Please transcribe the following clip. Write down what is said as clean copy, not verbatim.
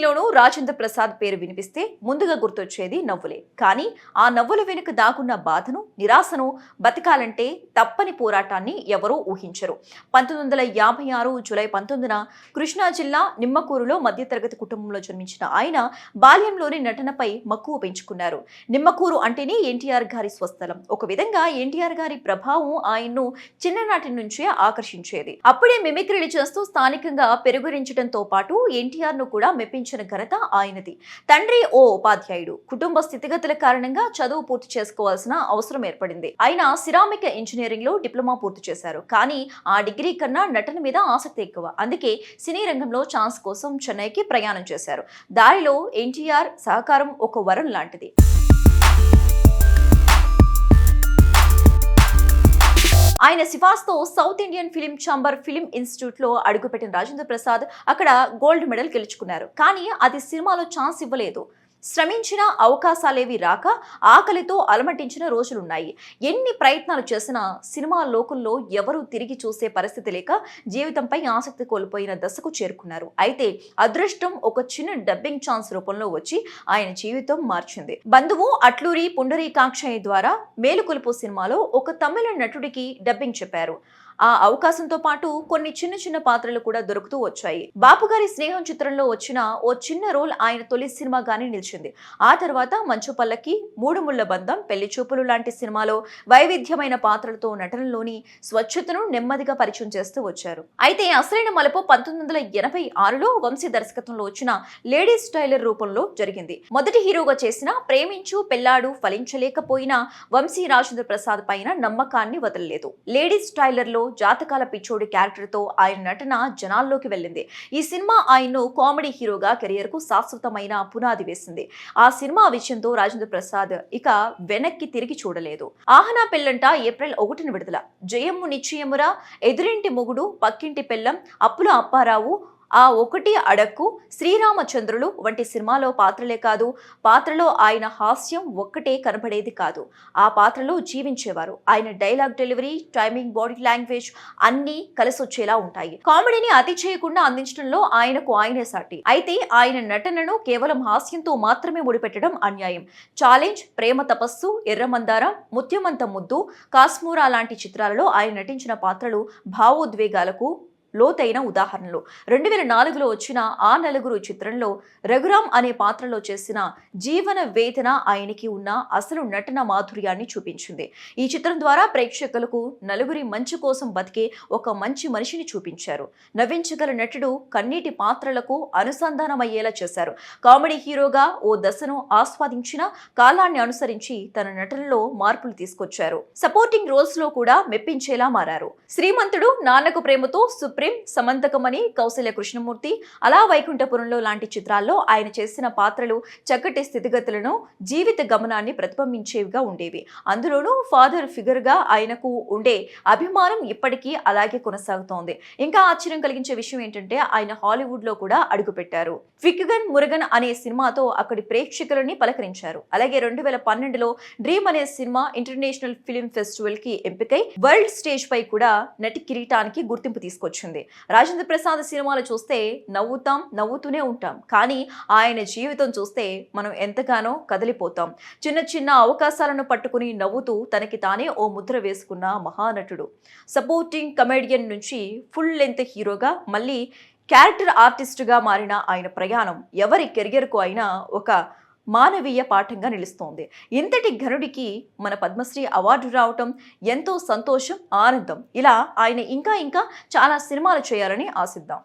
ఇండస్ట్రీలోనూ రాజేంద్ర ప్రసాద్ పేరు వినిపిస్తే ముందుగా గుర్తొచ్చేది నవ్వులే. కానీ ఆ నవ్వుల వెనుక దాగున్న బాధను, నిరాశను, బతకాలంటే తప్పని పోరాటాన్ని ఎవరూ ఊహించరు. 1956 జూలై 19న కృష్ణా జిల్లా నిమ్మకూరులో మధ్యతరగతి కుటుంబంలో జన్మించిన ఆయన బాల్యంలోని నటనపై మక్కువ పెంచుకున్నారు. నిమ్మకూరు అంటేనే ఎన్టీఆర్ గారి స్వస్థలం. ఒక విధంగా ఎన్టీఆర్ గారి ప్రభావం ఆయన్ను చిన్ననాటి నుంచే ఆకర్షించేది. అప్పుడే మిమిక్రీలు చేస్తూ స్థానికంగా పెరుగురించడంతో పాటు ఎన్టీఆర్ ను కూడా మెప్పించిన ఘనత ఆయనది. తండ్రి ఓ ఉపాధ్యాయుడు. కుటుంబ స్థితిగతుల కారణంగా చదువు పూర్తి చేసుకోవాల్సిన అవసరం ఏర్పడింది. ఆయన సిరామిక్ ఇంజనీరింగ్ లో డిప్లొమా పూర్తి చేశారు. కానీ ఆ డిగ్రీ కన్నా నటన మీద ఆసక్తి ఎక్కువ. అందుకే సినీ రంగంలో ఛాన్స్ కోసం చెన్నైకి ప్రయాణం చేశారు. దారిలో ఎన్టీఆర్ సహకారం ఒక వరం లాంటిది. ఆయన సిఫార్సుతో south Indian film chamber film institute లో అడుగుపెట్టిన రాజేంద్ర ప్రసాద్ అక్కడ గోల్డ్ మెడల్ గెలుచుకున్నారు. కానీ అది సినిమాలో ఛాన్స్ ఇవ్వలేదు. శ్రమించిన అవకాశాలేవి రాక ఆకలితో అలమటించిన రోజులున్నాయి. ఎన్ని ప్రయత్నాలు చేసినా సినిమా లోకంలో ఎవరూ తిరిగి చూసే పరిస్థితి లేక జీవితంపై ఆసక్తి కోల్పోయిన దశకు చేరుకున్నారు. అయితే అదృష్టం ఒక చిన్న డబ్బింగ్ ఛాన్స్ రూపంలో వచ్చి ఆయన జీవితం మార్చింది. బంధువు అట్లూరి పుండరీకాక్షయ్య ద్వారా మేలుకొలుపు సినిమాలో ఒక తమిళ నటుడికి డబ్బింగ్ చెప్పారు. ఆ అవకాశంతో పాటు కొన్ని చిన్న చిన్న పాత్రలు కూడా దొరుకుతూ వచ్చాయి. బాపుగారి స్నేహం చిత్రంలో వచ్చిన ఓ చిన్న రోల్ ఆయన తొలి సినిమాగానే నిలిచింది. ఆ తర్వాత మంచు పల్లకి, మూడు ముళ్ల బంధం, పెళ్లి చూపులు లాంటి సినిమాలో వైవిధ్యమైన పాత్రలతో నటనలోని స్వచ్ఛతను నెమ్మదిగా పరిచయం చేస్తూ వచ్చారు. అయితే అసలైన మలుపు 1986లో వంశీ దర్శకత్వంలో వచ్చిన లేడీస్ టైలర్ రూపంలో జరిగింది. మొదటి హీరోగా చేసిన ప్రేమించు పెళ్లాడు ఫలించలేకపోయినా వంశీ రాజేంద్ర ప్రసాద్ పైన నమ్మకాన్ని వదలలేదు. లేడీస్ టైలర్ లో జాతకాల పిచ్చోడి క్యారెక్టర్ తో ఆయన నటన జనాల్లోకి వెళ్ళింది. ఈ సినిమా ఆయన్ను కామెడీ హీరోగా కెరియర్ కు శాశ్వతమైన పునాది వేసింది. ఆ సినిమా విషయంతో రాజేంద్ర ప్రసాద్ ఇక వెనక్కి తిరిగి చూడలేదు. ఆహనా పెళ్ళంట ఏప్రిల్ 1న విడుదల. జయమ్ము నిశ్చయమురా, ఎదురింటి మొగుడు, పక్కింటి పెళ్ళం, అప్పుల అప్పారావు, ఆ ఒకటి అడక్కు, శ్రీరామచంద్రులు వంటి సినిమాలో పాత్రలే కాదు, పాత్రలో ఆయన హాస్యం ఒక్కటే కనపడేది కాదు. ఆ పాత్రలో జీవించేవారు. ఆయన dialogue delivery, timing, body language అన్నీ కలిసొచ్చేలా ఉంటాయి. కామెడీని అతి చేయకుండా అందించడంలో ఆయనకు ఆయనే సాటి. అయితే ఆయన నటనను కేవలం హాస్యంతో మాత్రమే ముడిపెట్టడం అన్యాయం. ఛాలెంజ్, ప్రేమ తపస్సు, ఎర్రమందారం, ముత్యమంత ముద్దు, కాశ్మూరా లాంటి చిత్రాలలో ఆయన నటించిన పాత్రలు భావోద్వేగాలకు లోతైన ఉదాహరణలు. 2004లో వచ్చిన ఆ నలుగురు చిత్రంలో రఘురామ్ అనే పాత్రలో చేసిన జీవన వేదన ఆయనకి ఉన్న అసలు నటన మాధుర్యాన్ని చూపించింది. ఈ చిత్రం ద్వారా ప్రేక్షకులకు నలుగురి మంచి కోసం బతికే ఒక మంచి మనిషిని చూపించారు. నవ్వించగల నటుడు కన్నీటి పాత్రలకు అనుసంధానమయ్యేలా చేశారు. కామెడీ హీరోగా ఓ దశను ఆస్వాదించిన కాలాన్ని అనుసరించి తన నటనలో మార్పులు తీసుకొచ్చారు. సపోర్టింగ్ రోల్స్ లో కూడా మెప్పించేలా మారారు. శ్రీమంతుడు, నాన్నకు ప్రేమతో, సుప్రీం, సమంతకమణి, కౌశల్య కృష్ణమూర్తి, అలా వైకుంఠపురంలో లాంటి చిత్రాల్లో ఆయన చేసిన పాత్రలు చక్కటి స్థితిగతులను, జీవిత గమనాన్ని ప్రతిబింబించేవిగా ఉండేవి. అందులోనూ ఫాదర్ ఫిగర్ గా ఆయనకు ఉండే అభిమానం ఇప్పటికీ అలాగే కొనసాగుతోంది. ఇంకా ఆశ్చర్యం కలిగించే విషయం ఏంటంటే ఆయన హాలీవుడ్ లో కూడా అడుగుపెట్టారు. ఫిక్గన్ మురుగన్ అనే సినిమాతో అక్కడి ప్రేక్షకులని పలకరించారు. అలాగే 2012లో డ్రీమ్ అనే సినిమా ఇంటర్నేషనల్ ఫిల్మ్ ఫెస్టివల్ కి ఎంపికై వరల్డ్ స్టేజ్ పై కూడా నటి కిరీటానికి గుర్తింపు తీసుకొచ్చింది. రాజేంద్ర ప్రసాద్ సినిమాలు చూస్తే నవ్వుతూనే ఉంటాం. కానీ ఆయన జీవితం చూస్తే మనం ఎంతగానో కదిలిపోతాం. చిన్న చిన్న అవకాశాలను పట్టుకుని నవ్వుతూ తనకి తానే ఓ ముద్ర వేసుకున్న మహానటుడు. సపోర్టింగ్ కమెడియన్ నుంచి ఫుల్ లెంత్ హీరోగా మళ్ళీ క్యారెక్టర్ ఆర్టిస్టుగా మారిన ఆయన ప్రయాణం ఎవరి కెరియర్కు అయినా ఒక మానవీయ పాఠంగా నిలుస్తోంది. ఇంతటి ఘనుడికి మన పద్మశ్రీ అవార్డు రావటం ఎంతో సంతోషం, ఆనందం. ఇలా ఆయన ఇంకా చాలా సినిమాలు చేయాలని ఆశిద్దాం.